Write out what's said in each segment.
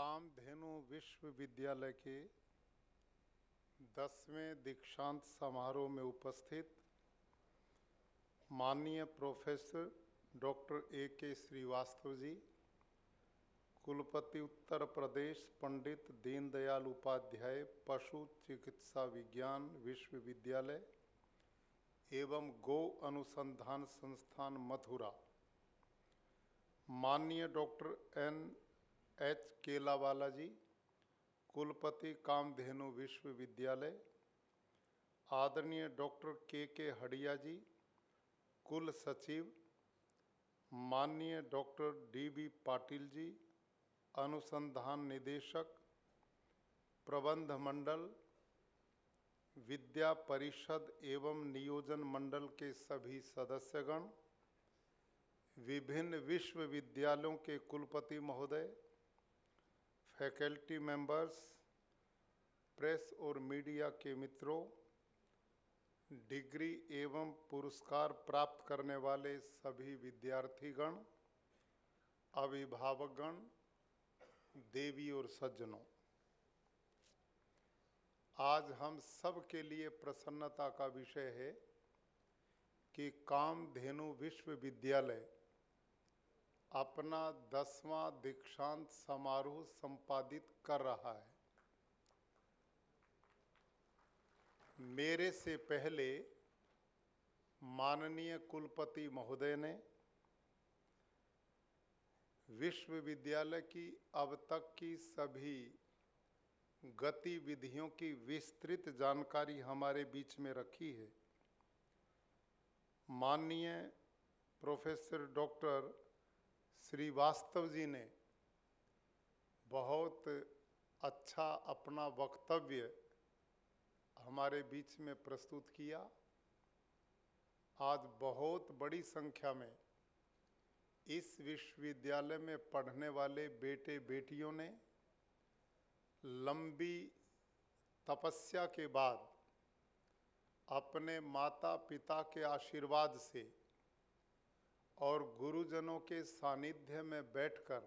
कामधेनु विश्वविद्यालय के 10वें दीक्षांत समारोह में उपस्थित माननीय professor doctor A.K. Srivastava ji, कुलपति उत्तर प्रदेश पंडित दीनदयाल उपाध्याय पशु चिकित्सा विज्ञान विश्वविद्यालय एवं गो अनुसंधान संस्थान मथुरा, माननीय डॉक्टर N.H. केलावाला जी, कुलपति कामधेनु विश्वविद्यालय, आदरणीय डॉक्टर K.K. हडिया जी, कुल सचिव, माननीय डॉक्टर D.B. पाटिल जी, अनुसंधान निदेशक, प्रबंध मंडल, विद्या परिषद एवं नियोजन मंडल के सभी सदस्यगण, विभिन्न विश्वविद्यालयों के कुलपति महोदय, फैकल्टी मेंबर्स, प्रेस और मीडिया के मित्रों, डिग्री एवं पुरस्कार प्राप्त करने वाले सभी विद्यार्थीगण, अभिभावकगण, देवी और सज्जनों, आज हम सब के लिए प्रसन्नता का विषय है कि कामधेनु विश्वविद्यालय अपना 10वां दीक्षांत समारोह संपादित कर रहा है। मेरे से पहले माननीय कुलपति महोदय ने विश्वविद्यालय की अब तक की सभी गतिविधियों की विस्तृत जानकारी हमारे बीच में रखी है। माननीय प्रोफेसर डॉक्टर श्रीवास्तव जी ने बहुत अच्छा अपना वक्तव्य हमारे बीच में प्रस्तुत किया। आज बहुत बड़ी संख्या में इस विश्वविद्यालय में पढ़ने वाले बेटे बेटियों ने लंबी तपस्या के बाद अपने माता पिता के आशीर्वाद से और गुरुजनों के सानिध्य में बैठकर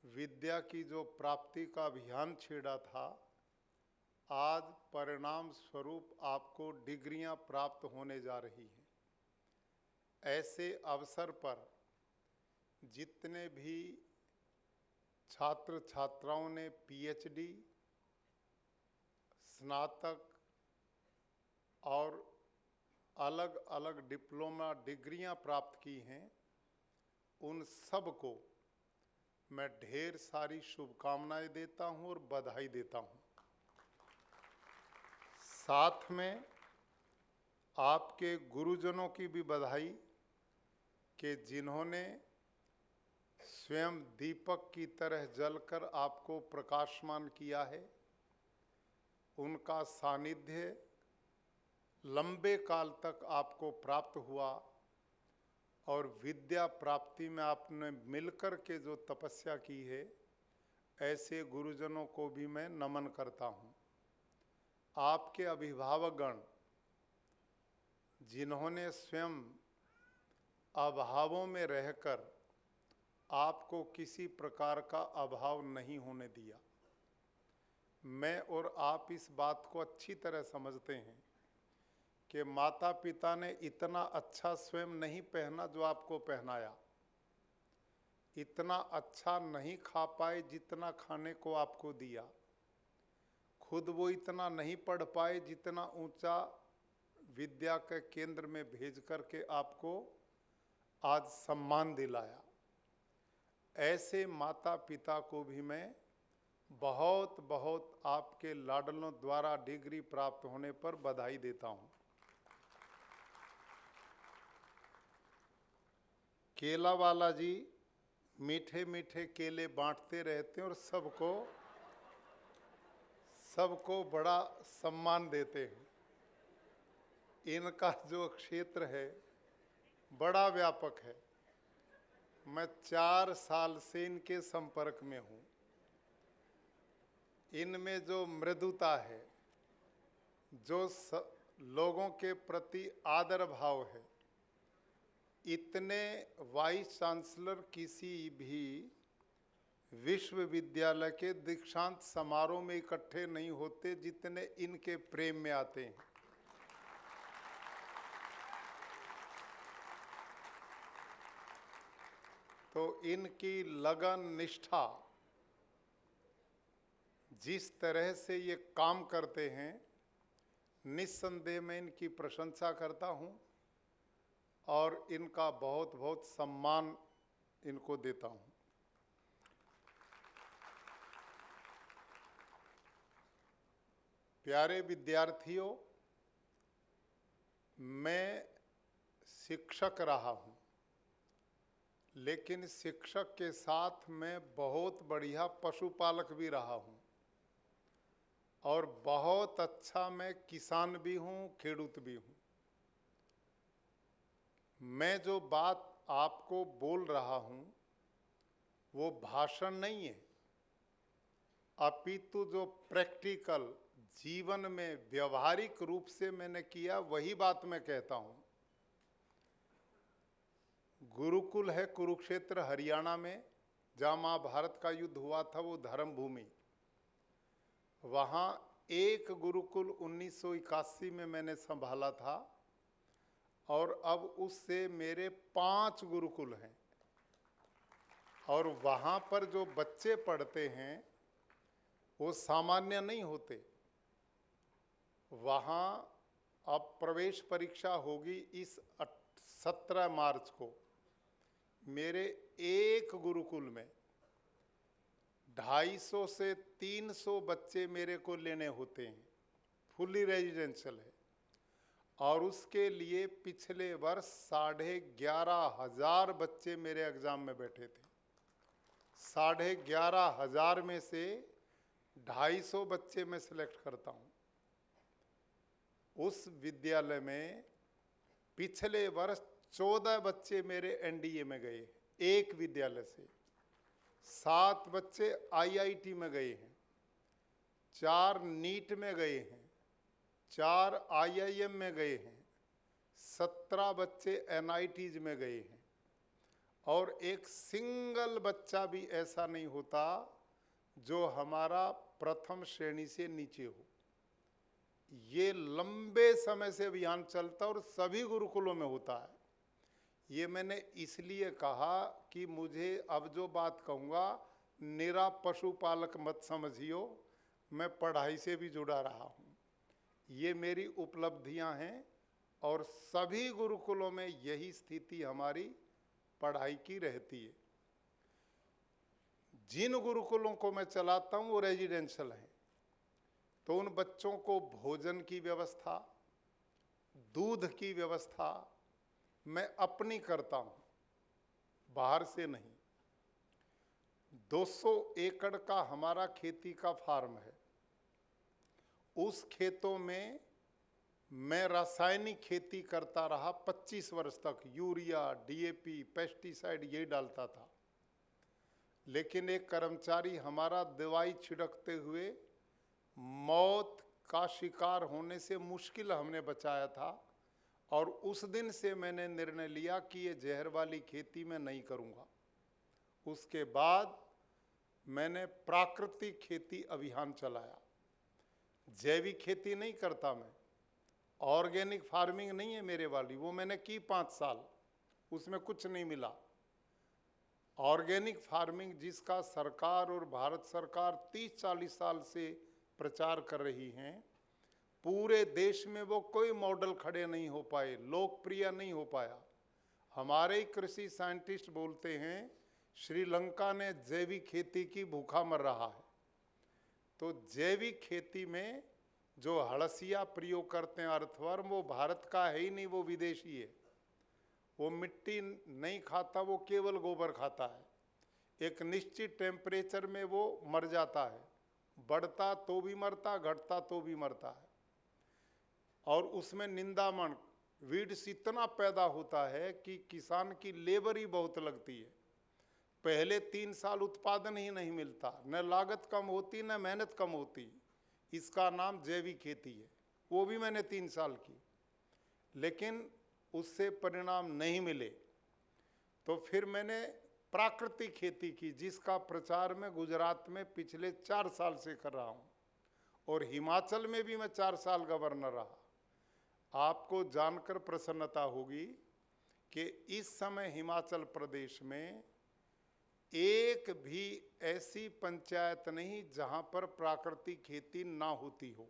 विद्या की जो प्राप्ति का अभियान छेड़ा था, आज परिणाम स्वरूप आपको डिग्रियां प्राप्त होने जा रही हैं। ऐसे अवसर पर जितने भी छात्र छात्राओं ने PhD, स्नातक और अलग अलग डिप्लोमा डिग्रियां प्राप्त की हैं, उन सब को मैं ढेर सारी शुभकामनाएं देता हूं और बधाई देता हूं। साथ में आपके गुरुजनों की भी बधाई कि जिन्होंने स्वयं दीपक की तरह जलकर आपको प्रकाशमान किया है। उनका सानिध्य लंबे काल तक आपको प्राप्त हुआ और विद्या प्राप्ति में आपने मिलकर के जो तपस्या की है, ऐसे गुरुजनों को भी मैं नमन करता हूँ। आपके अभिभावकगण जिन्होंने स्वयं अभावों में रहकर आपको किसी प्रकार का अभाव नहीं होने दिया, मैं और आप इस बात को अच्छी तरह समझते हैं कि माता पिता ने इतना अच्छा स्वयं नहीं पहना जो आपको पहनाया, इतना अच्छा नहीं खा पाए जितना खाने को आपको दिया, खुद वो इतना नहीं पढ़ पाए जितना ऊंचा विद्या के केंद्र में भेज करके आपको आज सम्मान दिलाया। ऐसे माता पिता को भी मैं बहुत बहुत आपके लाडलों द्वारा डिग्री प्राप्त होने पर बधाई देता हूँ। केलावाला जी मीठे मीठे केले बांटते रहते हैं और सबको बड़ा सम्मान देते हैं। इनका जो क्षेत्र है बड़ा व्यापक है। मैं 4 साल से इनके संपर्क में हूँ। इनमें जो मृदुता है, जो लोगों के प्रति आदर भाव है, इतने वाइस चांसलर किसी भी विश्वविद्यालय के दीक्षांत समारोह में इकट्ठे नहीं होते जितने इनके प्रेम में आते हैं। तो इनकी लगन निष्ठा, जिस तरह से ये काम करते हैं, निस्संदेह मैं इनकी प्रशंसा करता हूं और इनका बहुत बहुत सम्मान इनको देता हूं। प्यारे विद्यार्थियों, मैं शिक्षक रहा हूं, लेकिन शिक्षक के साथ मैं बहुत बढ़िया पशुपालक भी रहा हूं और बहुत अच्छा मैं किसान भी हूं, खेडूत भी हूं। मैं जो बात आपको बोल रहा हूं वो भाषण नहीं है, अपितु जो प्रैक्टिकल जीवन में व्यवहारिक रूप से मैंने किया वही बात मैं कहता हूं। गुरुकुल है कुरुक्षेत्र हरियाणा में, जहाँ महाभारत का युद्ध हुआ था, वो धर्म भूमि। वहाँ एक गुरुकुल 1981 में मैंने संभाला था और अब उससे मेरे 5 गुरुकुल हैं। और वहाँ पर जो बच्चे पढ़ते हैं वो सामान्य नहीं होते। वहाँ अब प्रवेश परीक्षा होगी इस 17 मार्च को। मेरे एक गुरुकुल में 250 से 300 बच्चे मेरे को लेने होते हैं, फुल्ली रेजिडेंशियल है। और उसके लिए पिछले वर्ष 11,500 बच्चे मेरे एग्जाम में बैठे थे। 11,500 में से 250 बच्चे मैं सिलेक्ट करता हूँ। उस विद्यालय में पिछले वर्ष 14 बच्चे मेरे एनडीए में गए, एक विद्यालय से 7 बच्चे आईआईटी में गए हैं, 4 नीट में गए हैं, 4 आईआईएम में गए हैं, 17 बच्चे एनआईटीज में गए हैं और एक सिंगल बच्चा भी ऐसा नहीं होता जो हमारा प्रथम श्रेणी से नीचे हो। ये लंबे समय से अभियान चलता और सभी गुरुकुलों में होता है। ये मैंने इसलिए कहा कि मुझे अब जो बात कहूँगा निरा पशुपालक मत समझियो, मैं पढ़ाई से भी जुड़ा रहा हूँ। ये मेरी उपलब्धियाँ हैं और सभी गुरुकुलों में यही स्थिति हमारी पढ़ाई की रहती है। जिन गुरुकुलों को मैं चलाता हूँ वो रेजिडेंशियल हैं, तो उन बच्चों को भोजन की व्यवस्था, दूध की व्यवस्था मैं अपनी करता हूँ, बाहर से नहीं। 200 एकड़ का हमारा खेती का फार्म है। उस खेतों में मैं रासायनिक खेती करता रहा 25 वर्ष तक। यूरिया, डीएपी, पेस्टिसाइड यही डालता था। लेकिन एक कर्मचारी हमारा दवाई छिड़कते हुए मौत का शिकार होने से मुश्किल हमने बचाया था और उस दिन से मैंने निर्णय लिया कि ये जहर वाली खेती मैं नहीं करूँगा। उसके बाद मैंने प्राकृतिक खेती अभियान चलाया। जैविक खेती नहीं करता मैं, ऑर्गेनिक फार्मिंग नहीं है मेरे वाली, वो मैंने की 5 साल, उसमें कुछ नहीं मिला। ऑर्गेनिक फार्मिंग जिसका सरकार और भारत सरकार 30-40 साल से प्रचार कर रही हैं, पूरे देश में वो कोई मॉडल खड़े नहीं हो पाए, लोकप्रिय नहीं हो पाया। हमारे कृषि साइंटिस्ट बोलते हैं श्रीलंका ने जैविक खेती की, भूखा मर रहा है। तो जैविक खेती में जो हड़सिया प्रयोग करते हैं अर्थवर्म, वो भारत का है ही नहीं, वो विदेशी है। वो मिट्टी नहीं खाता, वो केवल गोबर खाता है। एक निश्चित टेम्परेचर में वो मर जाता है, बढ़ता तो भी मरता, घटता तो भी मरता है। और उसमें निंदामण वीड्स इतना पैदा होता है कि किसान की लेबर ही बहुत लगती है। पहले 3 साल उत्पादन ही नहीं मिलता, न लागत कम होती न मेहनत कम होती। इसका नाम जैविक खेती है। वो भी मैंने 3 साल की, लेकिन उससे परिणाम नहीं मिले। तो फिर मैंने प्राकृतिक खेती की, जिसका प्रचार मैं गुजरात में पिछले 4 साल से कर रहा हूँ और हिमाचल में भी मैं 4 साल गवर्नर रहा। आपको जानकर प्रसन्नता होगी कि इस समय हिमाचल प्रदेश में एक भी ऐसी पंचायत नहीं जहां पर प्राकृतिक खेती ना होती हो।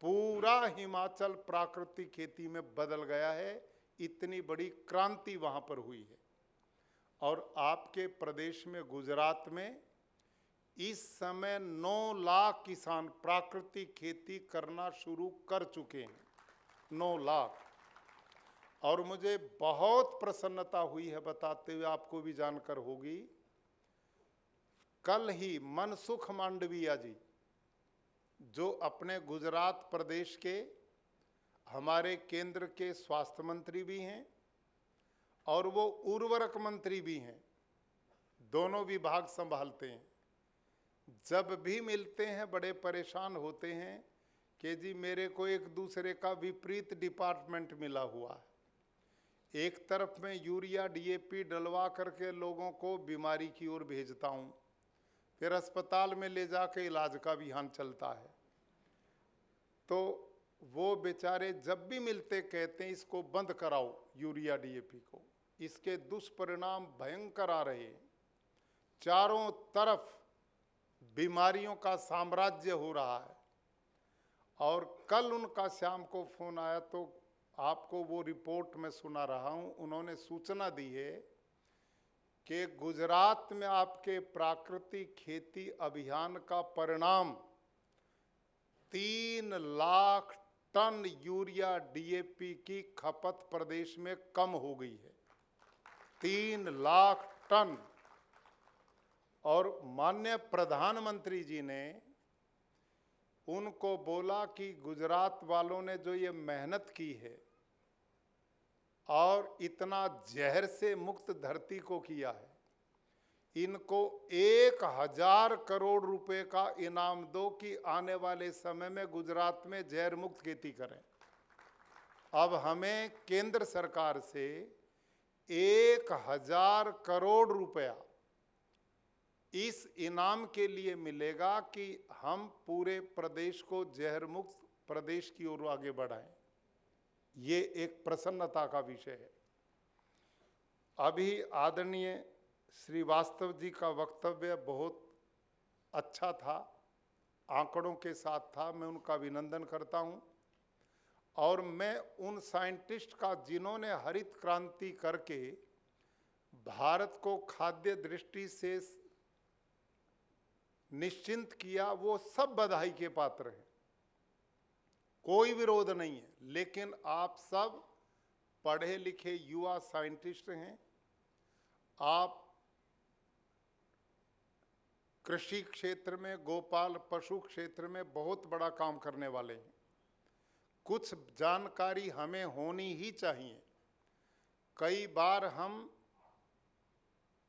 पूरा हिमाचल प्राकृतिक खेती में बदल गया है, इतनी बड़ी क्रांति वहां पर हुई है। और आपके प्रदेश में गुजरात में इस समय 9 लाख किसान प्राकृतिक खेती करना शुरू कर चुके हैं, 9 लाख। और मुझे बहुत प्रसन्नता हुई है बताते हुए, आपको भी जानकर होगी, कल ही मनसुख मांडविया जी, जो अपने गुजरात प्रदेश के हमारे केंद्र के स्वास्थ्य मंत्री भी हैं और वो उर्वरक मंत्री भी हैं, दोनों विभाग संभालते हैं। जब भी मिलते हैं बड़े परेशान होते हैं कि जी मेरे को एक दूसरे का विपरीत डिपार्टमेंट मिला हुआ है। एक तरफ मैं यूरिया डीएपी डलवा करके लोगों को बीमारी की ओर भेजता हूँ, फिर अस्पताल में ले जाके इलाज का अभियान चलता है। तो वो बेचारे जब भी मिलते कहते हैं इसको बंद कराओ यूरिया डीएपी को, इसके दुष्परिणाम भयंकर आ रहे हैं, चारों तरफ बीमारियों का साम्राज्य हो रहा है। और कल उनका शाम को फोन आया तो आपको वो रिपोर्ट में सुना रहा हूं। उन्होंने सूचना दी है कि गुजरात में आपके प्राकृतिक खेती अभियान का परिणाम 3 लाख टन यूरिया डीएपी की खपत प्रदेश में कम हो गई है, 3 लाख टन। और माननीय प्रधानमंत्री जी ने उनको बोला कि गुजरात वालों ने जो ये मेहनत की है और इतना जहर से मुक्त धरती को किया है, इनको 1000 करोड़ रुपए का इनाम दो कि आने वाले समय में गुजरात में जहर मुक्त खेती करें। अब हमें केंद्र सरकार से 1000 करोड़ रुपया इस इनाम के लिए मिलेगा कि हम पूरे प्रदेश को जहर मुक्त प्रदेश की ओर आगे बढ़ाएं। ये एक प्रसन्नता का विषय है। अभी आदरणीय श्रीवास्तव जी का वक्तव्य बहुत अच्छा था, आंकड़ों के साथ था, मैं उनका अभिनंदन करता हूं। और मैं उन साइंटिस्ट का जिन्होंने हरित क्रांति करके भारत को खाद्य दृष्टि से निश्चिंत किया, वो सब बधाई के पात्र हैं, कोई विरोध नहीं है। लेकिन आप सब पढ़े लिखे युवा साइंटिस्ट हैं, आप कृषि क्षेत्र में, गोपाल पशु क्षेत्र में बहुत बड़ा काम करने वाले हैं। कुछ जानकारी हमें होनी ही चाहिए। कई बार हम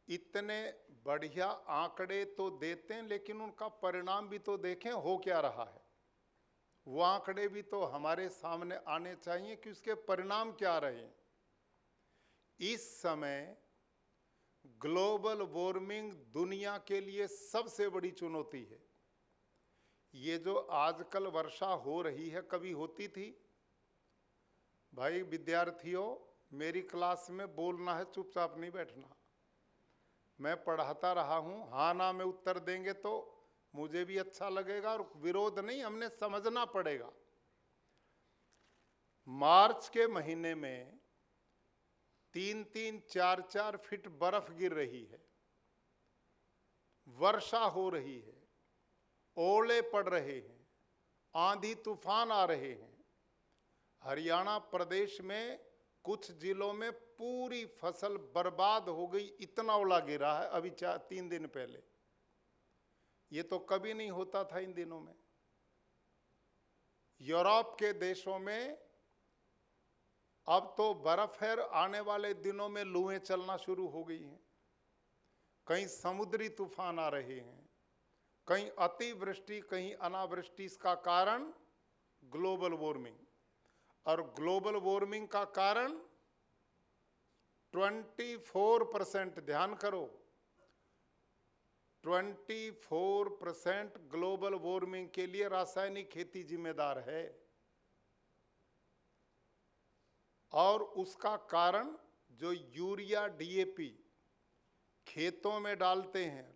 इतने बढ़िया आंकड़े तो देते हैं, लेकिन उनका परिणाम भी तो देखें हो क्या रहा है। वो आंकड़े भी तो हमारे सामने आने चाहिए कि उसके परिणाम क्या रहे। इस समय ग्लोबल वार्मिंग दुनिया के लिए सबसे बड़ी चुनौती है। ये जो आजकल वर्षा हो रही है, कभी होती थी? भाई विद्यार्थियों, मेरी क्लास में बोलना है, चुपचाप नहीं बैठना। मैं पढ़ाता रहा हूं, हाँ ना में उत्तर देंगे तो मुझे भी अच्छा लगेगा, और विरोध नहीं, हमने समझना पड़ेगा। मार्च के महीने में 3-3, 4-4 फीट बर्फ गिर रही है, वर्षा हो रही है, ओले पड़ रहे हैं, आंधी तूफान आ रहे हैं। हरियाणा प्रदेश में कुछ जिलों में पूरी फसल बर्बाद हो गई, इतना ओला गिरा है अभी 3 दिन पहले। ये तो कभी नहीं होता था इन दिनों में। यूरोप के देशों में अब तो बर्फ है, आने वाले दिनों में लूएं चलना शुरू हो गई हैं। कहीं समुद्री तूफान आ रहे हैं, कहीं अतिवृष्टि, कहीं अनावृष्टि। इसका कारण ग्लोबल वार्मिंग, और ग्लोबल वार्मिंग का कारण 24%, ध्यान करो, 24% ग्लोबल वार्मिंग के लिए रासायनिक खेती जिम्मेदार है। और उसका कारण जो यूरिया डीएपी खेतों में डालते हैं,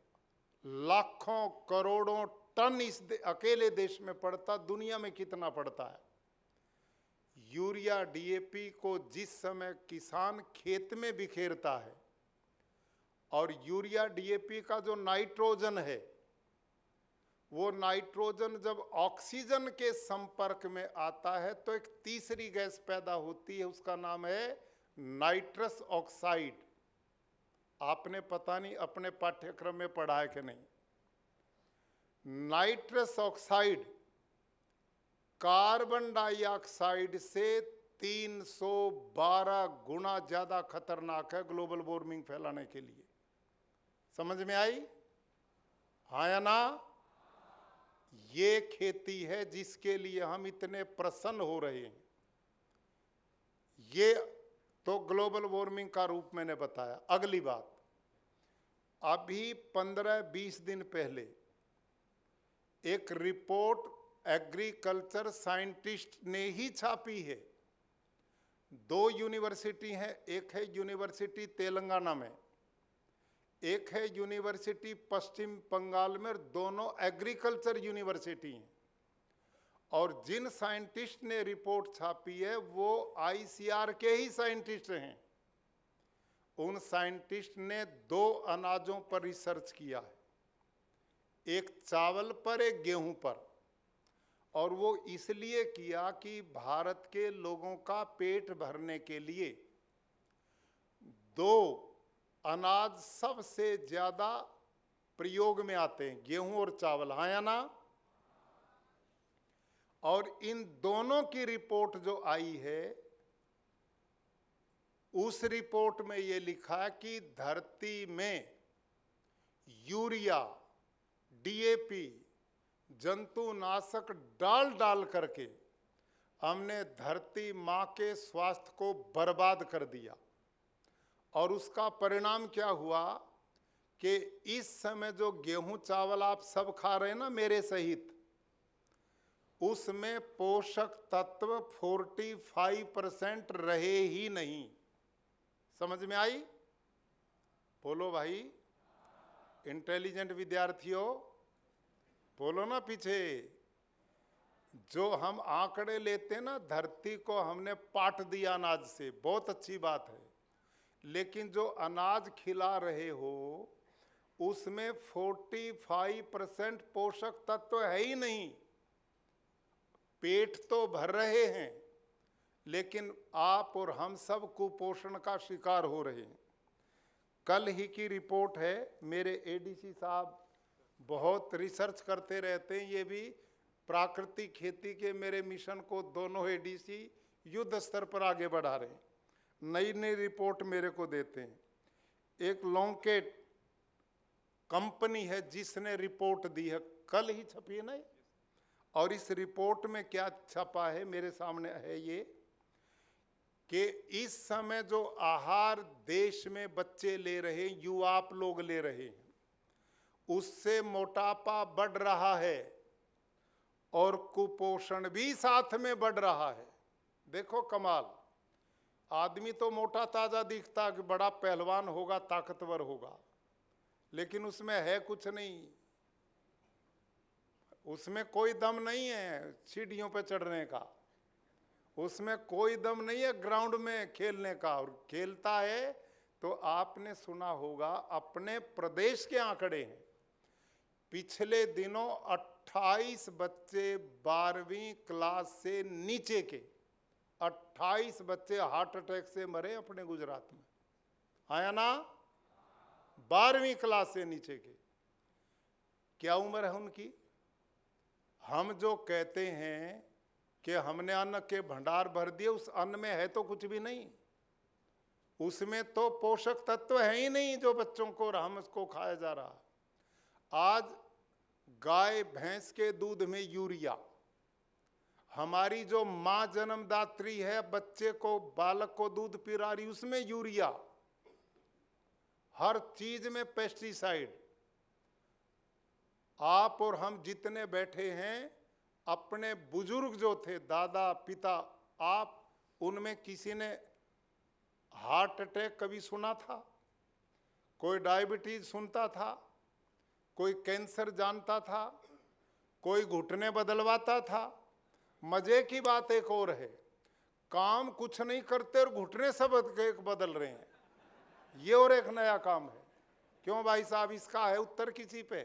लाखों करोड़ों टन इस अकेले देश में पड़ता, दुनिया में कितना पड़ता है। यूरिया डीएपी को जिस समय किसान खेत में बिखेरता है, और यूरिया डीएपी का जो नाइट्रोजन है, वो नाइट्रोजन जब ऑक्सीजन के संपर्क में आता है तो एक तीसरी गैस पैदा होती है, उसका नाम है नाइट्रस ऑक्साइड। आपने पता नहीं अपने पाठ्यक्रम में पढ़ा है कि नहीं। नाइट्रस ऑक्साइड कार्बन डाइऑक्साइड से 312 गुना ज्यादा खतरनाक है ग्लोबल वार्मिंग फैलाने के लिए। समझ में आई? हाँ या ना? ये खेती है जिसके लिए हम इतने प्रसन्न हो रहे हैं। ये तो ग्लोबल वार्मिंग का रूप मैंने बताया। अगली बात, अभी 15-20 दिन पहले एक रिपोर्ट एग्रीकल्चर साइंटिस्ट ने ही छापी है। 2 यूनिवर्सिटी हैं, एक है यूनिवर्सिटी तेलंगाना में, एक है यूनिवर्सिटी पश्चिम बंगाल में, दोनों एग्रीकल्चर यूनिवर्सिटी हैं। और जिन साइंटिस्ट ने रिपोर्ट छापी है वो आईसीआर के ही साइंटिस्ट हैं। उन साइंटिस्ट ने 2 अनाजों पर रिसर्च किया है, एक चावल पर, एक गेहूं पर। और वो इसलिए किया कि भारत के लोगों का पेट भरने के लिए 2 अनाज सबसे ज्यादा प्रयोग में आते हैं, गेहूं और चावल। हाँ या ना? और इन दोनों की रिपोर्ट जो आई है, उस रिपोर्ट में ये लिखा कि धरती में यूरिया, डीएपी, जंतुनाशक डाल डाल करके हमने धरती माँ के स्वास्थ्य को बर्बाद कर दिया। और उसका परिणाम क्या हुआ कि इस समय जो गेहूं चावल आप सब खा रहे हैं ना, मेरे सहित, उसमें पोषक तत्व 45% रहे ही नहीं। समझ में आई? बोलो भाई, इंटेलिजेंट विद्यार्थियों, बोलो ना पीछे। जो हम आंकड़े लेते हैं ना, धरती को हमने पाट दिया अनाज से, बहुत अच्छी बात है, लेकिन जो अनाज खिला रहे हो उसमें 45% पोषक तत्व है ही नहीं। पेट तो भर रहे हैं, लेकिन आप और हम सब कुपोषण का शिकार हो रहे हैं। कल ही की रिपोर्ट है, मेरे एडीसी साहब बहुत रिसर्च करते रहते हैं, ये भी प्राकृतिक खेती के मेरे मिशन को दोनों एडीसी युद्ध स्तर पर आगे बढ़ा रहे हैं। नई नई रिपोर्ट मेरे को देते हैं। एक लॉन्गकेट कंपनी है जिसने रिपोर्ट दी है, कल ही छपी है ना। और इस रिपोर्ट में क्या छपा है, मेरे सामने है ये, कि इस समय जो आहार देश में बच्चे ले रहे हैं, युवा आप लोग ले रहे हैं, उससे मोटापा बढ़ रहा है और कुपोषण भी साथ में बढ़ रहा है। देखो कमाल, आदमी तो मोटा ताजा दिखता कि बड़ा पहलवान होगा, ताकतवर होगा, लेकिन उसमें है कुछ नहीं, उसमें कोई दम नहीं है सीढ़ियों पे चढ़ने का, उसमें कोई दम नहीं है ग्राउंड में खेलने का। और खेलता है तो आपने सुना होगा, अपने प्रदेश के आंकड़े हैं, पिछले दिनों 28 बच्चे 12वीं क्लास से नीचे के 28 बच्चे हार्ट अटैक से मरे अपने गुजरात में। आया ना? 12वीं क्लास से नीचे के। क्या उम्र है उनकी? हम जो कहते हैं कि हमने अन्न के भंडार भर दिए, उस अन्न में है तो कुछ भी नहीं, उसमें तो पोषक तत्व है ही नहीं जो बच्चों को हमको खाया जा रहा है। आज गाय भैंस के दूध में यूरिया, हमारी जो माँ जन्मदात्री है, बच्चे को, बालक को दूध पिला रही, उसमें यूरिया, हर चीज में पेस्टिसाइड। आप और हम जितने बैठे हैं, अपने बुजुर्ग जो थे, दादा पिता, आप, उनमें किसी ने हार्ट अटैक कभी सुना था? कोई डायबिटीज सुनता था? कोई कैंसर जानता था? कोई घुटने बदलवाता था? मजे की बात एक और है, काम कुछ नहीं करते और घुटने सब एक बदल रहे हैं। ये और एक नया काम है। क्यों भाई साहब, इसका है उत्तर किसी पे?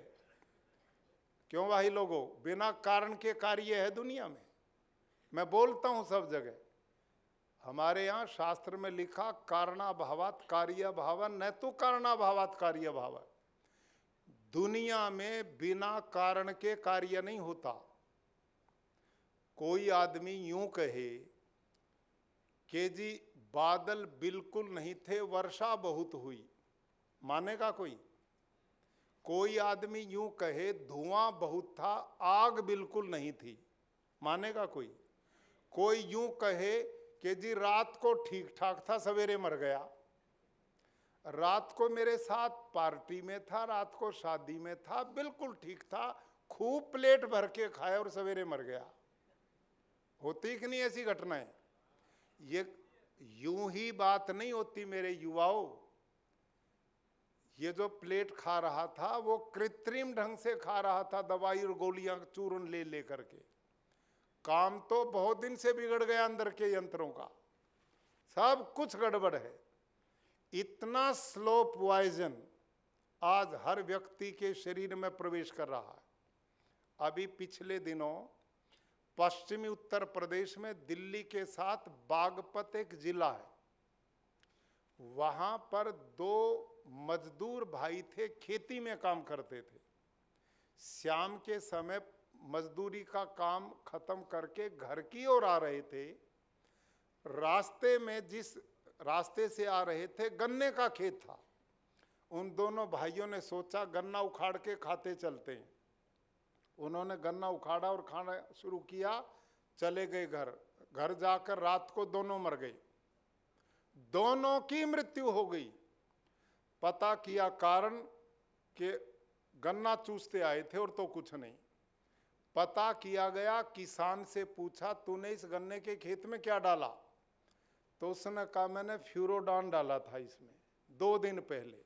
क्यों भाई लोगों, बिना कारण के कार्य है दुनिया में। मैं बोलता हूं सब जगह, हमारे यहाँ शास्त्र में लिखा कारणाभावात कार्यभाव न तो कारणाभावात कार्यभाव। दुनिया में बिना कारण के कार्य नहीं होता। कोई आदमी यूं कहे कि जी बादल बिल्कुल नहीं थे, वर्षा बहुत हुई, मानेगा कोई? कोई आदमी यूं कहे धुआं बहुत था, आग बिल्कुल नहीं थी, मानेगा कोई? कोई यूं कहे कि जी रात को ठीक ठाक था, सवेरे मर गया। रात को मेरे साथ पार्टी में था, रात को शादी में था, बिल्कुल ठीक था, खूब प्लेट भर के खाया और सवेरे मर गया। होती कि नहीं ऐसी घटनाएं? ये यूं ही बात नहीं होती मेरे युवाओं। ये जो प्लेट खा रहा था वो कृत्रिम ढंग से खा रहा था, दवाई और गोलियां चूर्ण ले ले करके। काम तो बहुत दिन से बिगड़ गया, अंदर के यंत्रों का सब कुछ गड़बड़ है। इतना स्लो पॉइजन आज हर व्यक्ति के शरीर में प्रवेश कर रहा है। अभी पिछले दिनों पश्चिमी उत्तर प्रदेश में दिल्ली के साथ बागपत एक जिला है, वहां पर 2 मजदूर भाई थे, खेती में काम करते थे। शाम के समय मजदूरी का काम खत्म करके घर की ओर आ रहे थे। रास्ते में जिस रास्ते से आ रहे थे, गन्ने का खेत था। उन दोनों भाइयों ने सोचा गन्ना उखाड़ के खाते चलते हैं। उन्होंने गन्ना उखाड़ा और खाना शुरू किया, चले गए घर। घर जाकर रात को दोनों मर गए, दोनों की मृत्यु हो गई। पता किया कारण कि गन्ना चूसते आए थे और तो कुछ नहीं। पता किया गया, किसान से पूछा तूने इस गन्ने के खेत में क्या डाला? तो उसने कहा मैंने फ्यूरोडॉन डाला था इसमें 2 दिन पहले।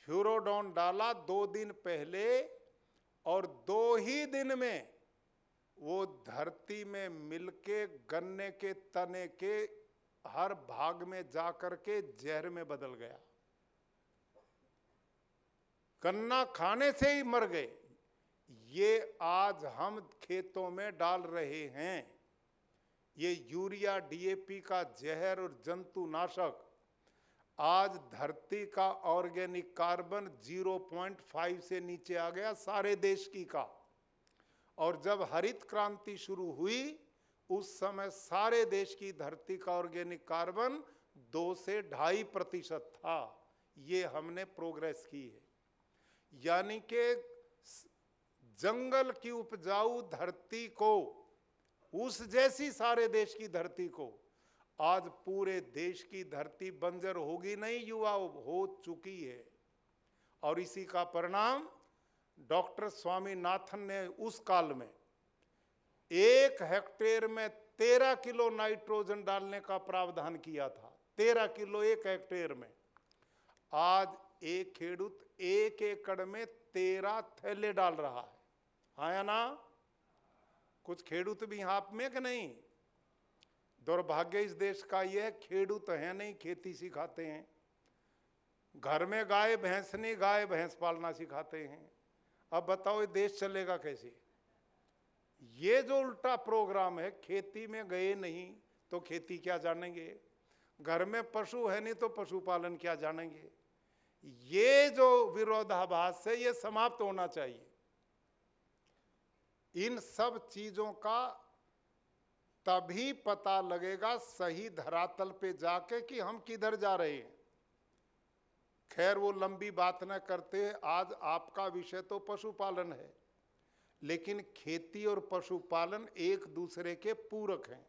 फ्यूरोडॉन डाला 2 दिन पहले और 2 ही दिन में वो धरती में मिलके गन्ने के तने के हर भाग में जाकर के जहर में बदल गया। गन्ना खाने से ही मर गए। ये आज हम खेतों में डाल रहे हैं, ये यूरिया डीएपी का जहर और जंतुनाशक। आज धरती का ऑर्गेनिक कार्बन 0.5 से नीचे आ गया सारे देश की का। और जब हरित क्रांति शुरू हुई उस समय सारे देश की धरती का ऑर्गेनिक कार्बन 2 से 2.5% था। ये हमने प्रोग्रेस की है। यानी कि जंगल की उपजाऊ धरती को, उस जैसी सारे देश की धरती को, आज पूरे देश की धरती बंजर होगी नहीं, युवाओं, हो चुकी है। और इसी का परिणाम डॉक्टर स्वामीनाथन ने उस काल में 1 हेक्टेयर में 13 किलो नाइट्रोजन डालने का प्रावधान किया था। 13 किलो 1 हेक्टेयर में। आज एक खेडूत 1 एकड़ में 13 थैले डाल रहा है। हाँ या ना? कुछ खेडूत भी आप में कि नहीं? दुर्भाग्य इस देश का यह, खेडूत है नहीं, खेती सिखाते हैं। घर में गाय भैंस नहीं, गाय भैंस पालना सिखाते हैं। अब बताओ ये देश चलेगा कैसे? ये जो उल्टा प्रोग्राम है, खेती में गए नहीं तो खेती क्या जानेंगे, घर में पशु है नहीं तो पशुपालन क्या जानेंगे। ये जो विरोधाभास है ये समाप्त होना चाहिए। इन सब चीजों का तभी पता लगेगा सही धरातल पे जाके कि हम किधर जा रहे हैं। खैर वो लंबी बात न करते, आज आपका विषय तो पशुपालन है, लेकिन खेती और पशुपालन एक दूसरे के पूरक हैं।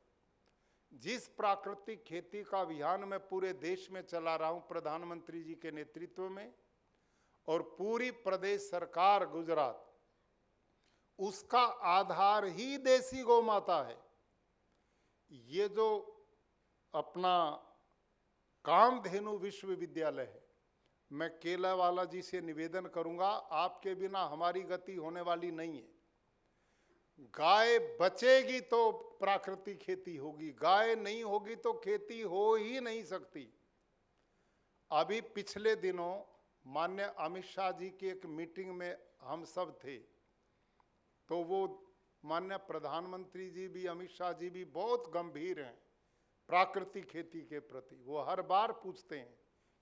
जिस प्राकृतिक खेती का अभियान मैं पूरे देश में चला रहा हूं प्रधानमंत्री जी के नेतृत्व में, और पूरी प्रदेश सरकार गुजरात, उसका आधार ही देसी गौ माता है। ये जो अपना कामधेनु विश्वविद्यालय है, मैं केलावाला जी से निवेदन करूंगा, आपके बिना हमारी गति होने वाली नहीं है। गाय बचेगी तो प्राकृतिक खेती होगी, गाय नहीं होगी तो खेती हो ही नहीं सकती। अभी पिछले दिनों माननीय अमित शाह जी की एक मीटिंग में हम सब थे, तो वो माननीय प्रधानमंत्री जी भी, अमित शाह जी भी बहुत गंभीर हैं प्राकृतिक खेती के प्रति। वो हर बार पूछते हैं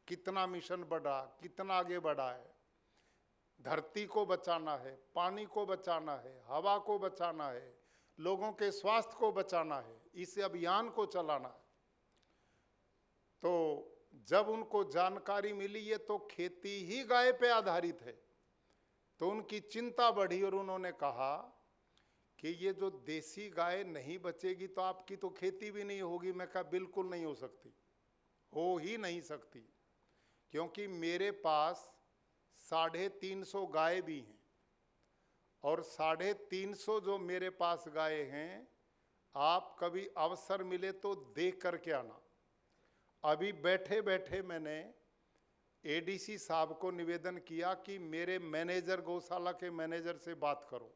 कितना मिशन बढ़ा, कितना आगे बढ़ा है। धरती को बचाना है, पानी को बचाना है, हवा को बचाना है, लोगों के स्वास्थ्य को बचाना है, इस अभियान को चलाना है। तो जब उनको जानकारी मिली ये तो खेती ही गाय पे आधारित है, तो उनकी चिंता बढ़ी और उन्होंने कहा कि ये जो देसी गाय नहीं बचेगी तो आपकी तो खेती भी नहीं होगी। मैं कहा बिल्कुल नहीं हो सकती, हो ही नहीं सकती, क्योंकि मेरे पास 350 गाय भी हैं, और 350 जो मेरे पास गाय हैं, आप कभी अवसर मिले तो देख करके आना। अभी बैठे बैठे मैंने एडीसी साहब को निवेदन किया कि मेरे मैनेजर, गौशाला के मैनेजर से बात करो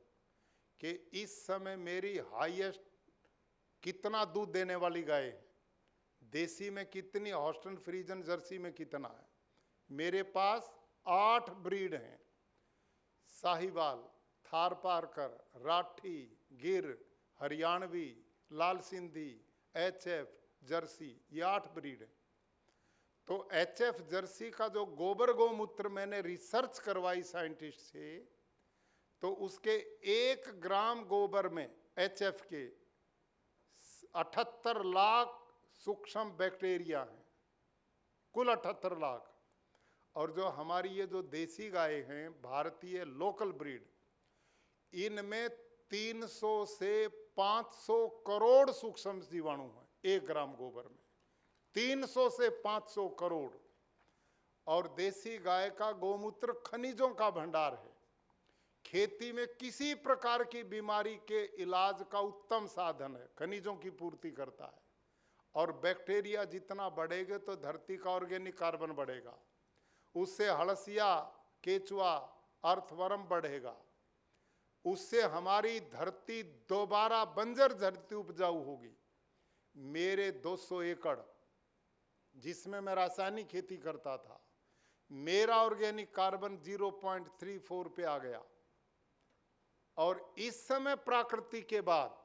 कि इस समय मेरी हाईएस्ट कितना दूध देने वाली गाय है, देसी में कितनी, हॉस्टन फ्रीजन जर्सी में कितना है। मेरे पास 8 ब्रीड हैं, साहिवाल, थारपारकर, राठी, गिर, हरियाणवी, लाल सिंधी, एचएफ, जर्सी, ये 8 ब्रीड हैं। तो एचएफ जर्सी का जो गोबर गौमूत्र मैंने रिसर्च करवाई साइंटिस्ट से, तो उसके 1 ग्राम गोबर में एचएफ के 78 लाख सूक्ष्म बैक्टीरिया हैं, कुल 78 लाख। और जो हमारी ये जो देसी गाय हैं, भारतीय लोकल ब्रीड, इनमें 300 से 500 करोड़ सूक्ष्म जीवाणु हैं 1 ग्राम गोबर में, 300 से 500 करोड़। और देसी गाय का गौमूत्र खनिजों का भंडार है, खेती में किसी प्रकार की बीमारी के इलाज का उत्तम साधन है, खनिजों की पूर्ति करता है। और बैक्टीरिया जितना बढ़ेगा तो धरती का ऑर्गेनिक कार्बन बढ़ेगा, उससे हड़सिया, केचुआ, अर्थवर्म बढ़ेगा, उससे हमारी धरती दोबारा बंजर धरती उपजाऊ होगी। मेरे 200 एकड़ जिसमें मैं रासायनिक खेती करता था, मेरा ऑर्गेनिक कार्बन 0.34 पे आ गया, और इस समय प्रकृति के बाद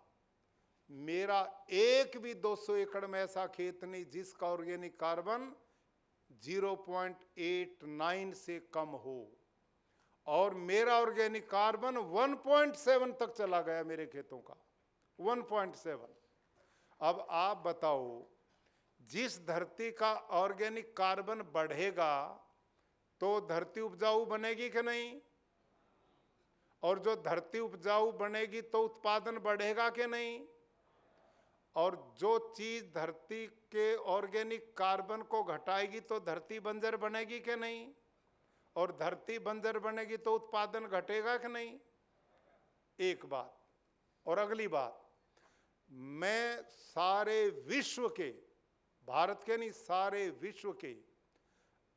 मेरा एक भी 200 एकड़ में ऐसा खेत नहीं जिसका ऑर्गेनिक कार्बन 0.89 से कम हो, और मेरा ऑर्गेनिक कार्बन 1.7 तक चला गया मेरे खेतों का, 1.7। अब आप बताओ, जिस धरती का ऑर्गेनिक कार्बन बढ़ेगा तो धरती उपजाऊ बनेगी कि नहीं, और जो धरती उपजाऊ बनेगी तो उत्पादन बढ़ेगा कि नहीं। और जो चीज धरती के ऑर्गेनिक कार्बन को घटाएगी तो धरती बंजर बनेगी कि नहीं, और धरती बंजर बनेगी तो उत्पादन घटेगा कि नहीं। एक बात। और अगली बात, मैं सारे विश्व के, भारत के नहीं, सारे विश्व के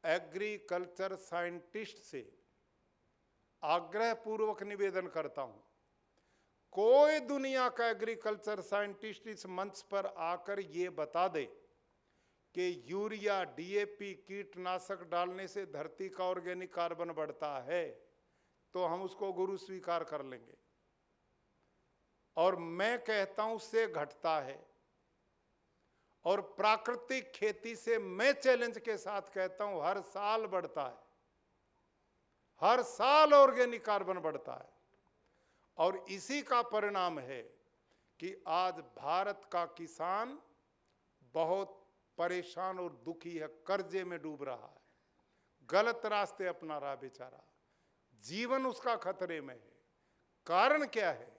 एग्रीकल्चर साइंटिस्ट से आग्रह पूर्वक निवेदन करता हूं, कोई दुनिया का एग्रीकल्चर साइंटिस्ट इस मंच पर आकर ये बता दे कि यूरिया, डीएपी, कीटनाशक डालने से धरती का ऑर्गेनिक कार्बन बढ़ता है, तो हम उसको गुरु स्वीकार कर लेंगे। और मैं कहता हूं उससे घटता है। और प्राकृतिक खेती से मैं चैलेंज के साथ कहता हूं हर साल बढ़ता है, हर साल ऑर्गेनिक कार्बन बढ़ता है। और इसी का परिणाम है कि आज भारत का किसान बहुत परेशान और दुखी है, कर्जे में डूब रहा है, गलत रास्ते अपना रहा बेचारा, जीवन उसका खतरे में है। कारण क्या है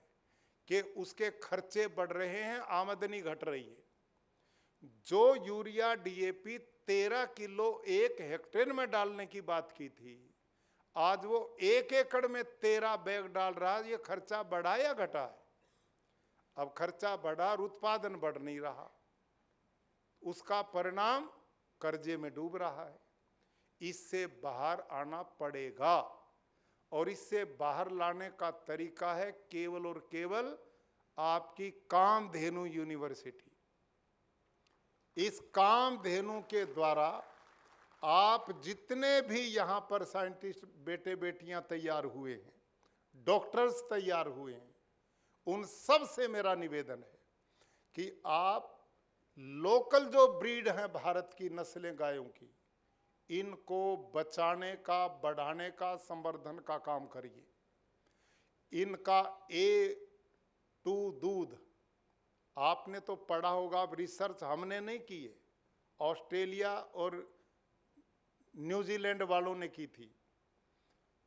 कि उसके खर्चे बढ़ रहे हैं, आमदनी घट रही है। जो यूरिया डीएपी 13 किलो 1 हेक्टेयर में डालने की बात की थी, आज वो 1 एकड़ में 13 बैग डाल रहा है। ये खर्चा बढ़ा या घटा है? अब खर्चा बढ़ा और उत्पादन बढ़ नहीं रहा। उसका परिणाम कर्जे में डूब रहा है। इससे बाहर आना पड़ेगा और इससे बाहर लाने का तरीका है केवल और केवल आपकी कामधेनु यूनिवर्सिटी। इस कामधेनु के द्वारा आप जितने भी यहाँ पर साइंटिस्ट बेटे बेटियां तैयार हुए हैं, डॉक्टर्स तैयार हुए हैं, उन सब से मेरा निवेदन है कि आप लोकल जो ब्रीड हैं भारत की नस्लें गायों की, इनको बचाने का, बढ़ाने का, संवर्धन का काम करिए। इनका A2 दूध आपने तो पढ़ा होगा, अब रिसर्च हमने नहीं की है, ऑस्ट्रेलिया और न्यूजीलैंड वालों ने की थी।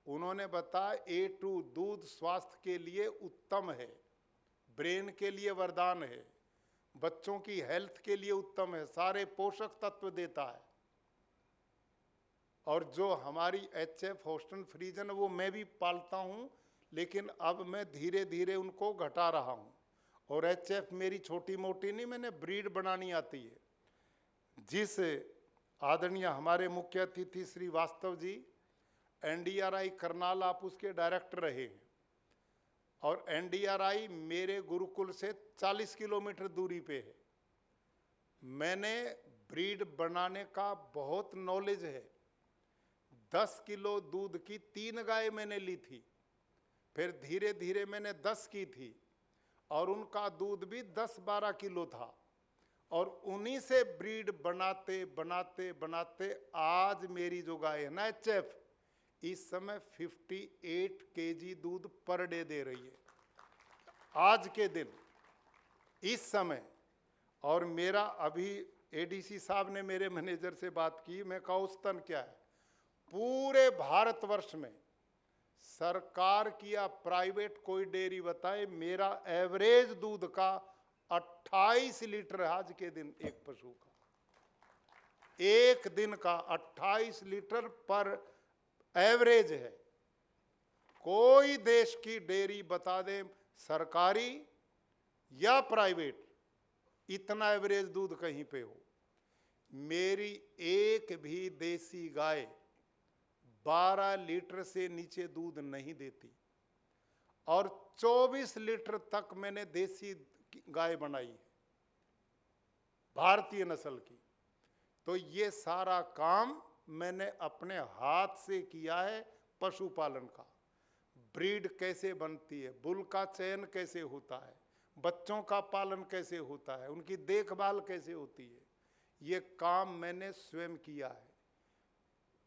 उन्होंने बताया A2 दूध स्वास्थ्य के लिए उत्तम है, ब्रेन के लिए वरदान है, बच्चों की हेल्थ के लिए उत्तम है, सारे पोषक तत्व देता है। और जो हमारी HF होस्टन फ्रीजन वो मैं भी पालता हूँ, लेकिन अब मैं धीरे धीरे उनको घटा रहा हूँ। और HF मेरी छोटी मोटी नहीं, मैंने ब्रीड बनानी आती है। जिस आदरणीय हमारे मुख्य अतिथि श्री वास्तव जी, NDRI करनाल आप उसके डायरेक्टर रहे हैं, और NDRI मेरे गुरुकुल से 40 किलोमीटर दूरी पे है। मैंने ब्रीड बनाने का बहुत नॉलेज है। 10 किलो दूध की 3 गाय मैंने ली थी, फिर धीरे धीरे मैंने 10 की थी, और उनका दूध भी 10-12 किलो था, और उन्हीं से ब्रीड बनाते बनाते बनाते आज मेरी जो गाय है ना HF, इस समय 58 kg दूध पर डे दे रही है आज के दिन, इस समय। और मेरा अभी ADC साहब ने मेरे मैनेजर से बात की, मैं कहा औसतन क्या है पूरे भारतवर्ष में, सरकार की या प्राइवेट कोई डेयरी बताए, मेरा एवरेज दूध का 28 लीटर आज के दिन एक पशु का, एक दिन का 28 लीटर पर एवरेज है। कोई देश की डेयरी बता दे, सरकारी या प्राइवेट, इतना एवरेज दूध कहीं पे हो। मेरी एक भी देसी गाय 12 लीटर से नीचे दूध नहीं देती, और 24 लीटर तक मैंने देसी गाय बनाई है, भारतीय नस्ल की। तो ये सारा काम मैंने अपने हाथ से किया है। पशुपालन का, ब्रीड कैसे बनती है, बुल का चयन कैसे होता है, बच्चों का पालन कैसे होता है, उनकी देखभाल कैसे होती है, ये काम मैंने स्वयं किया है।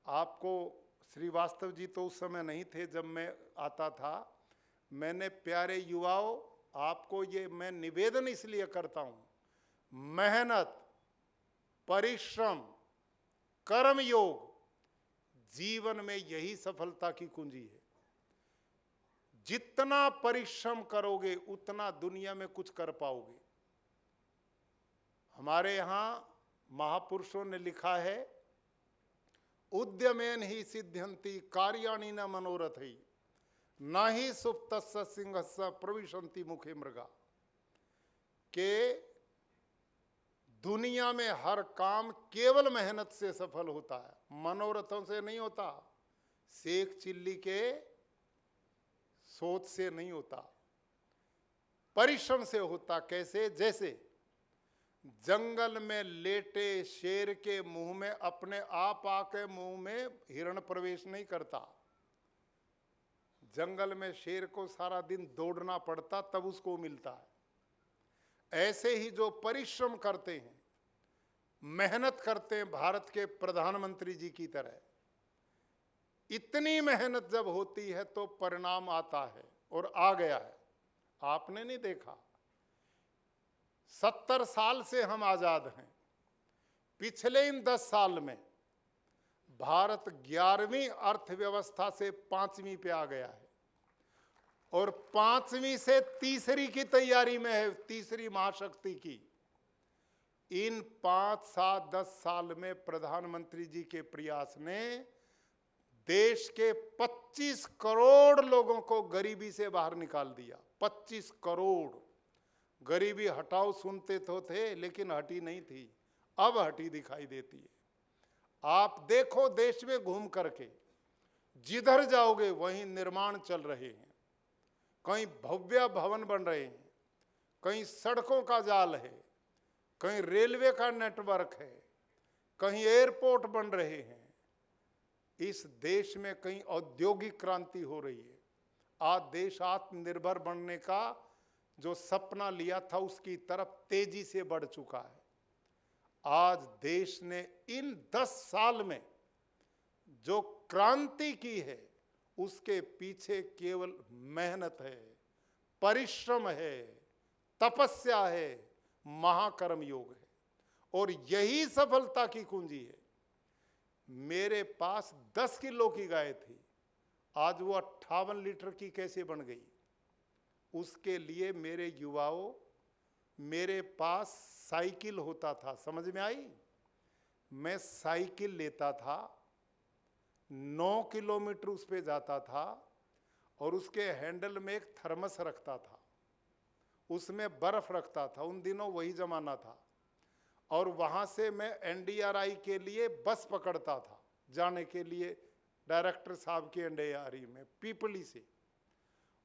आपको श्रीवास्तव जी तो उस समय नहीं थे जब मैं आता था। मैंने प्यारे युवाओं, आपको ये मैं निवेदन इसलिए करता हूँ, मेहनत, परिश्रम, कर्मयोग, जीवन में यही सफलता की कुंजी है। जितना परिश्रम करोगे उतना दुनिया में कुछ कर पाओगे। हमारे यहाँ महापुरुषों ने लिखा है, उद्यमेन ही सिद्ध्यंति कार्याणि न मनोरथै, न ही सुप्तस्य सिंहस्य प्रविशन्ति मुखे मृगा। के दुनिया में हर काम केवल मेहनत से सफल होता है, मनोरथों से नहीं होता, शेख चिल्ली के सोच से नहीं होता, परिश्रम से होता। कैसे? जैसे जंगल में लेटे शेर के मुंह में अपने आप आके मुंह में हिरण प्रवेश नहीं करता, जंगल में शेर को सारा दिन दौड़ना पड़ता तब उसको मिलता है। ऐसे ही जो परिश्रम करते हैं, मेहनत करते हैं, भारत के प्रधानमंत्री जी की तरह, इतनी मेहनत जब होती है तो परिणाम आता है, और आ गया है। आपने नहीं देखा, 70 साल से हम आजाद हैं, पिछले इन 10 साल में भारत 11वीं अर्थव्यवस्था से 5वीं पे आ गया है, और 5वीं से तीसरी की तैयारी में है, तीसरी महाशक्ति की। इन 5, 7, 10 साल में प्रधानमंत्री जी के प्रयास ने देश के 25 करोड़ लोगों को गरीबी से बाहर निकाल दिया। 25 करोड़। गरीबी हटाओ सुनते तो थे, लेकिन हटी नहीं थी, अब हटी दिखाई देती है। आप देखो देश में घूम करके, जिधर जाओगे वहीं निर्माण चल रहे हैं, कहीं भव्य भवन बन रहे हैं, कहीं सड़कों का जाल है, कहीं रेलवे का नेटवर्क है, कहीं एयरपोर्ट बन रहे हैं। इस देश में कहीं औद्योगिक क्रांति हो रही है। आज देश आत्मनिर्भर बनने का जो सपना लिया था उसकी तरफ तेजी से बढ़ चुका है। आज देश ने इन 10 साल में जो क्रांति की है उसके पीछे केवल मेहनत है, परिश्रम है, तपस्या है, महाकर्म योग है, और यही सफलता की कुंजी है। मेरे पास 10 किलो की गाय थी, आज वो 58 लीटर की कैसे बन गई? उसके लिए मेरे युवाओं, मेरे पास साइकिल होता था, समझ में आई? मैं साइकिल लेता था, 9 किलोमीटर उस पे जाता था, और उसके हैंडल में एक थर्मस रखता था, उसमें बर्फ रखता था। उन दिनों वही जमाना था। और वहाँ से मैं NDRI के लिए बस पकड़ता था जाने के लिए, डायरेक्टर साहब की NDRI में पीपली से।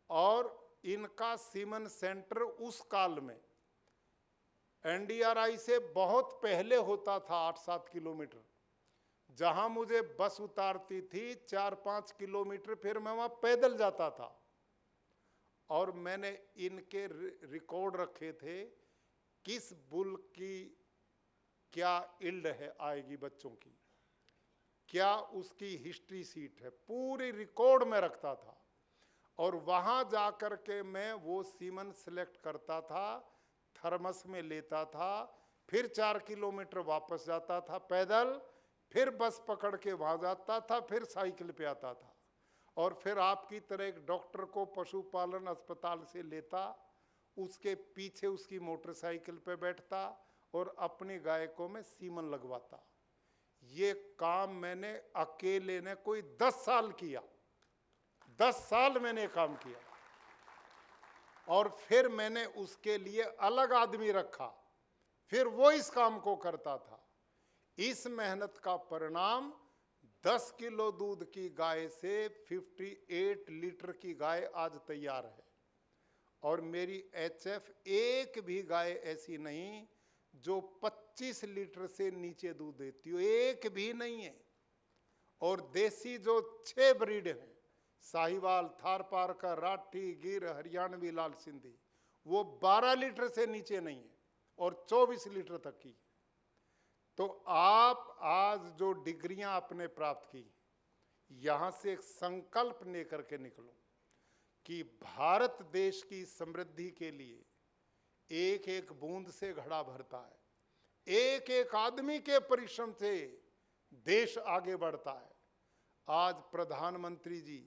और इनका सीमन सेंटर उस काल में NDRI से बहुत पहले होता था, 8-7 किलोमीटर। जहाँ मुझे बस उतारती थी 4-5 किलोमीटर, फिर मैं वहाँ पैदल जाता था। और मैंने इनके रिकॉर्ड रखे थे, किस बुल की क्या इल्ड है आएगी बच्चों की, क्या उसकी हिस्ट्री सीट है, पूरी रिकॉर्ड में रखता था। और वहाँ जा कर के मैं वो सीमन सेलेक्ट करता था, थर्मस में लेता था, फिर 4 किलोमीटर वापस जाता था पैदल, फिर बस पकड़ के वहाँ जाता था, फिर साइकिल पे आता था। और फिर आपकी तरह एक डॉक्टर को पशुपालन अस्पताल से लेता, उसके पीछे उसकी मोटरसाइकिल पे बैठता और अपनी गाय को मैं सीमन लगवाता। ये काम मैंने अकेले ने कोई 10 साल किया। 10 साल मैंने काम किया। और फिर मैंने उसके लिए अलग आदमी रखा, फिर वो इस काम को करता था। इस मेहनत का परिणाम 10 किलो दूध की गाय से 58 लीटर की गाय आज तैयार है। और मेरी HF एक भी गाय ऐसी नहीं जो 25 लीटर से नीचे दूध देती हो, एक भी नहीं है। और देसी जो 6 ब्रीड हैं, साहिवाल, थारपारकर, राठी, गिर, हरियाणवी, लाल सिंधी, वो 12 लीटर से नीचे नहीं है और 24 लीटर तक की। तो आप आज जो डिग्रियां आपने प्राप्त की, यहां से एक संकल्प लेकर के निकलो कि भारत देश की समृद्धि के लिए एक एक बूंद से घड़ा भरता है, एक एक आदमी के परिश्रम से देश आगे बढ़ता है। आज प्रधानमंत्री जी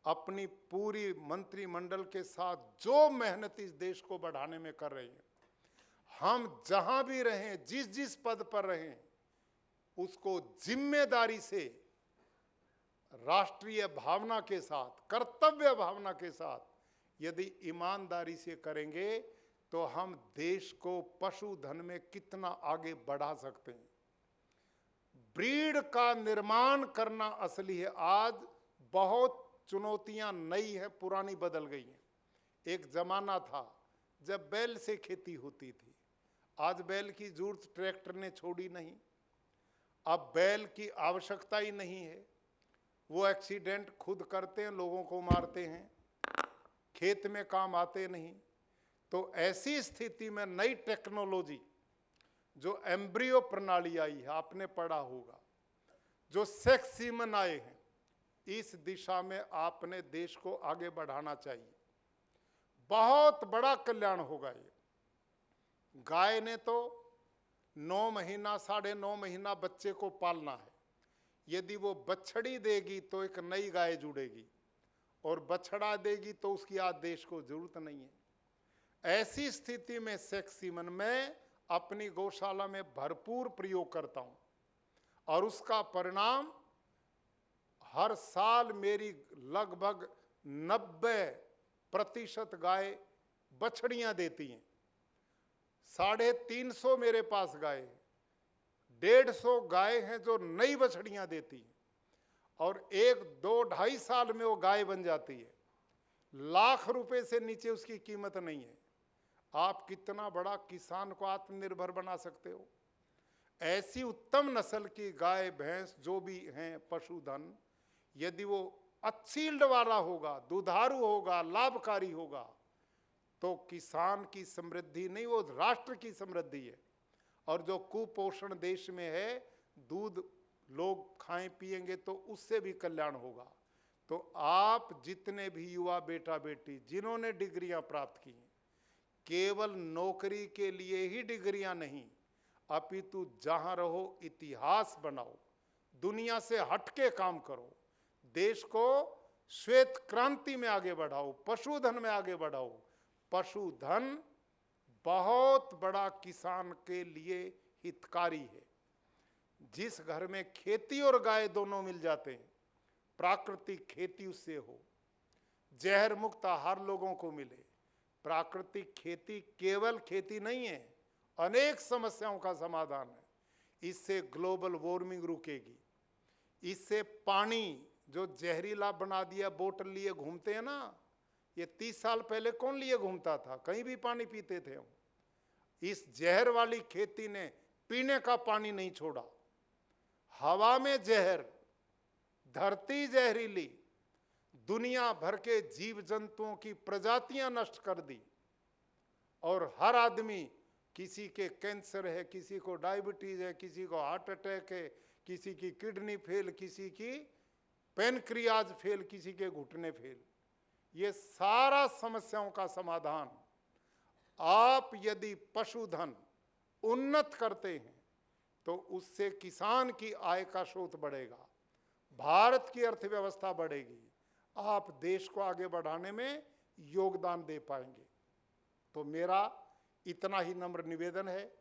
अपनी पूरी मंत्रिमंडल के साथ जो मेहनत इस देश को बढ़ाने में कर रहे हैं, हम जहां भी रहें, जिस जिस पद पर रहें, उसको जिम्मेदारी से, राष्ट्रीय भावना के साथ, कर्तव्य भावना के साथ यदि ईमानदारी से करेंगे तो हम देश को पशुधन में कितना आगे बढ़ा सकते हैं। ब्रीड का निर्माण करना असली है। आज बहुत चुनौतियां नई है, पुरानी बदल गई हैं। एक जमाना था जब बैल से खेती होती थी, आज बैल की जरूरत ट्रैक्टर ने छोड़ी नहीं। अब बैल की आवश्यकता ही नहीं है, वो एक्सीडेंट खुद करते हैं, लोगों को मारते हैं, खेत में काम आते नहीं। तो ऐसी स्थिति में नई टेक्नोलॉजी, जो एम्ब्रियो प्रणाली आई है, आपने पढ़ा होगा, जो सेक्स सीमन आए हैं, इस दिशा में आपने देश को आगे बढ़ाना चाहिए। बहुत बड़ा कल्याण होगा ये। गाय ने तो 9 महीना, 9.5 महीना बच्चे को पालना है। यदि वो बछड़ी देगी तो एक नई गाय जुड़ेगी, और बछड़ा देगी तो उसकी आज देश को जरूरत नहीं है। ऐसी स्थिति में सेक्स सीमन में अपनी गौशाला में भरपूर प्रयोग करता हूं और उसका परिणाम हर साल मेरी लगभग 90% गाय बछड़ियां देती हैं। 350 मेरे पास गाय है, 150 गाय हैं जो नई बछड़ियां देती हैं और 1-2-2.5 साल में वो गाय बन जाती है। लाख रुपए से नीचे उसकी कीमत नहीं है। आप कितना बड़ा किसान को आत्मनिर्भर बना सकते हो। ऐसी उत्तम नस्ल की गाय भैंस जो भी हैं पशुधन, यदि वो अच्छी ईल्ड वाला होगा, दुधारू होगा, लाभकारी होगा, तो किसान की समृद्धि नहीं, वो राष्ट्र की समृद्धि है। और जो कुपोषण देश में है, दूध लोग खाएं पिएंगे तो उससे भी कल्याण होगा। तो आप जितने भी युवा बेटा बेटी जिन्होंने डिग्रियां प्राप्त की हैं, केवल नौकरी के लिए ही डिग्रियां नहीं, अपितु जहां रहो इतिहास बनाओ, दुनिया से हटके काम करो, देश को श्वेत क्रांति में आगे बढ़ाओ, पशुधन में आगे बढ़ाओ। पशुधन बहुत बड़ा किसान के लिए हितकारी है। जिस घर में खेती और गाय दोनों मिल जाते हैं, प्राकृतिक खेती उससे हो, जहर मुक्त आहार लोगों को मिले। प्राकृतिक खेती केवल खेती नहीं है, अनेक समस्याओं का समाधान है। इससे ग्लोबल वार्मिंग रुकेगी। इससे पानी जो जहरीला बना दिया, बोतल लिए घूमते हैं ना, ये 30 साल पहले कौन लिए घूमता था? कहीं भी पानी पीते थे हम। इस जहर वाली खेती ने पीने का पानी नहीं छोड़ा, हवा में जहर, धरती जहरीली, दुनिया भर के जीव जंतुओं की प्रजातियां नष्ट कर दी। और हर आदमी, किसी के कैंसर है, किसी को डायबिटीज है, किसी को हार्ट अटैक है, किसी की किडनी फेल, किसी की पेनक्रियाज फेल, किसी के घुटने फेल। ये सारा समस्याओं का समाधान आप यदि पशुधन उन्नत करते हैं तो उससे किसान की आय का स्रोत बढ़ेगा, भारत की अर्थव्यवस्था बढ़ेगी, आप देश को आगे बढ़ाने में योगदान दे पाएंगे। तो मेरा इतना ही नम्र निवेदन है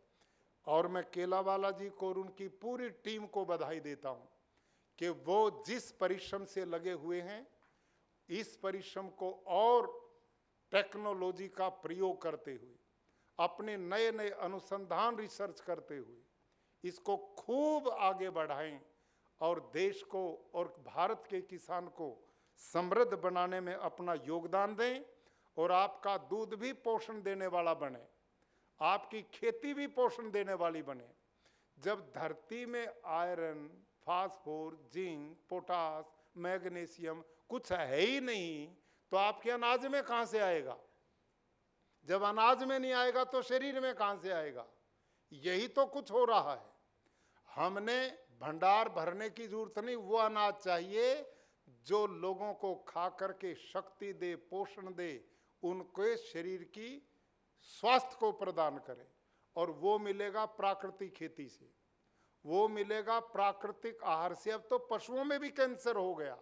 और मैं केलावाला जी को और उनकी पूरी टीम को बधाई देता हूं कि वो जिस परिश्रम से लगे हुए हैं, इस परिश्रम को और टेक्नोलॉजी का प्रयोग करते हुए, अपने नए नए अनुसंधान रिसर्च करते हुए इसको खूब आगे बढ़ाएं और देश को और भारत के किसान को समृद्ध बनाने में अपना योगदान दें। और आपका दूध भी पोषण देने वाला बने, आपकी खेती भी पोषण देने वाली बने। जब धरती में iron, phosphor, zinc, potash, magnesium कुछ है ही नहीं, तो आपके अनाज में कहां से आएगा? जब अनाज में नहीं आएगा तो शरीर में कहां से आएगा? यही तो कुछ हो रहा है। हमने भंडार भरने की जरूरत नहीं, वो अनाज चाहिए जो लोगों को खा करके शक्ति दे, पोषण दे, उनके शरीर की स्वास्थ्य को प्रदान करे। और वो मिलेगा प्राकृतिक खेती से, वो मिलेगा प्राकृतिक आहार से। अब तो पशुओं में भी कैंसर हो गया,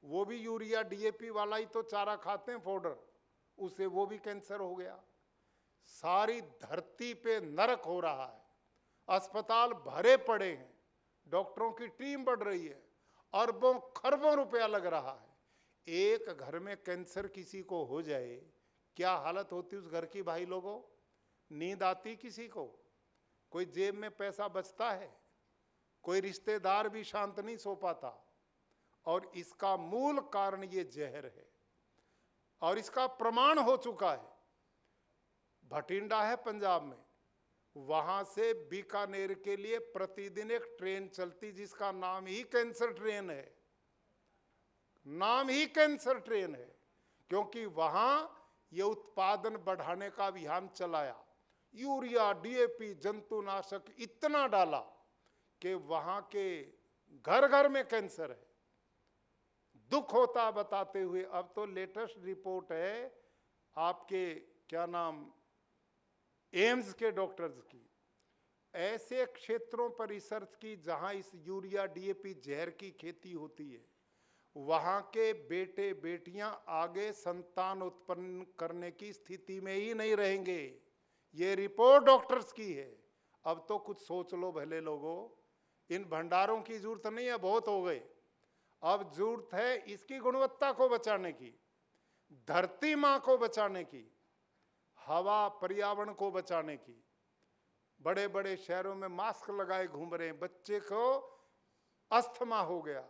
वो भी यूरिया डीएपी वाला ही तो चारा खाते हैं, पाउडर, उसे वो भी कैंसर हो गया। सारी धरती पे नरक हो रहा है, अस्पताल भरे पड़े हैं, डॉक्टरों की टीम बढ़ रही है, अरबों खरबों रुपया लग रहा है। एक घर में कैंसर किसी को हो जाए, क्या हालत होती उस घर की भाई लोगों? नींद आती किसी को? कोई जेब में पैसा बचता है? कोई रिश्तेदार भी शांत नहीं सो पाता। और इसका मूल कारण ये जहर है और इसका प्रमाण हो चुका है। भटिंडा है पंजाब में, वहां से बीकानेर के लिए प्रतिदिन एक ट्रेन चलती जिसका नाम ही कैंसर ट्रेन है, नाम ही कैंसर ट्रेन है, क्योंकि वहां ये उत्पादन बढ़ाने का अभियान चलाया। यूरिया, डीएपी, जंतुनाशक इतना डाला कि वहां के घर घर में कैंसर है। दुख होता बताते हुए। अब तो लेटेस्ट रिपोर्ट है आपके क्या नाम एम्स के डॉक्टर्स की, ऐसे क्षेत्रों पर रिसर्च की जहां इस यूरिया डीएपी जहर की खेती होती है, वहां के बेटे बेटियां आगे संतान उत्पन्न करने की स्थिति में ही नहीं रहेंगे। ये रिपोर्ट डॉक्टर्स की है। अब तो कुछ सोच लो भले लोगों, इन भंडारों की जरूरत नहीं है, बहुत हो गए। अब जरूरत है इसकी गुणवत्ता को बचाने की, धरती मां को बचाने की, हवा पर्यावरण को बचाने की। बड़े बड़े शहरों में मास्क लगाए घूम रहे हैं, बच्चे को अस्थमा हो गया,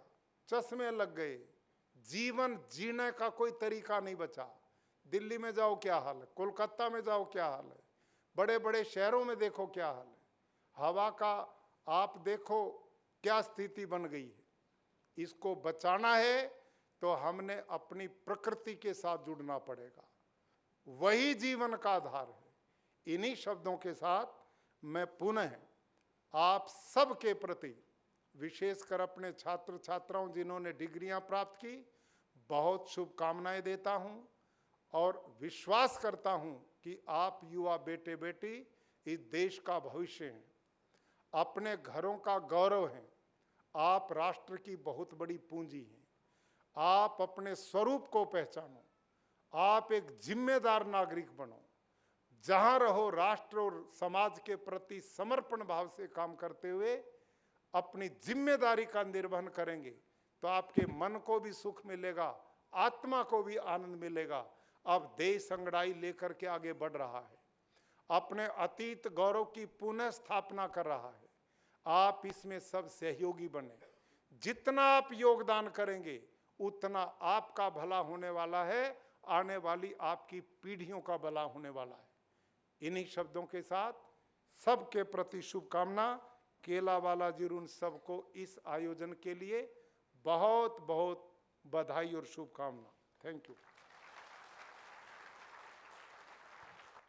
चश्मे लग गए, जीवन जीने का कोई तरीका नहीं बचा। दिल्ली में जाओ क्या हाल है, कोलकाता में जाओ क्या हाल है, बड़े बड़े शहरों में देखो क्या हाल है। हवा का आप देखो क्या स्थिति बन गई है। इसको बचाना है तो हमने अपनी प्रकृति के साथ जुड़ना पड़ेगा, वही जीवन का आधार है। इन्हीं शब्दों के साथ मैं पुनः आप सबके प्रति, विशेषकर अपने छात्र छात्राओं जिन्होंने डिग्रियां प्राप्त की, बहुत शुभकामनाएं देता हूं और विश्वास करता हूं कि आप युवा बेटे बेटी इस देश का भविष्य हैं, अपने घरों का गौरव हैं, आप राष्ट्र की बहुत बड़ी पूंजी हैं। आप अपने स्वरूप को पहचानो, आप एक जिम्मेदार नागरिक बनो। जहां रहो राष्ट्र और समाज के प्रति समर्पण भाव से काम करते हुए अपनी जिम्मेदारी का निर्वहन करेंगे तो आपके मन को भी सुख मिलेगा, आत्मा को भी आनंद मिलेगा। अब देश अंगड़ाई लेकर के आगे बढ़ रहा है, अपने अतीत गौरव की पुनः स्थापना कर रहा है। आप इसमें सब सहयोगी बने। जितना आप योगदान करेंगे उतना आपका भला होने वाला है, आने वाली आपकी पीढ़ियों का भला होने वाला है। इन्हीं शब्दों के साथ सबके प्रति शुभकामना। केलावाला जी उन सबको इस आयोजन के लिए बहुत बहुत बधाई और शुभकामना। Thank you.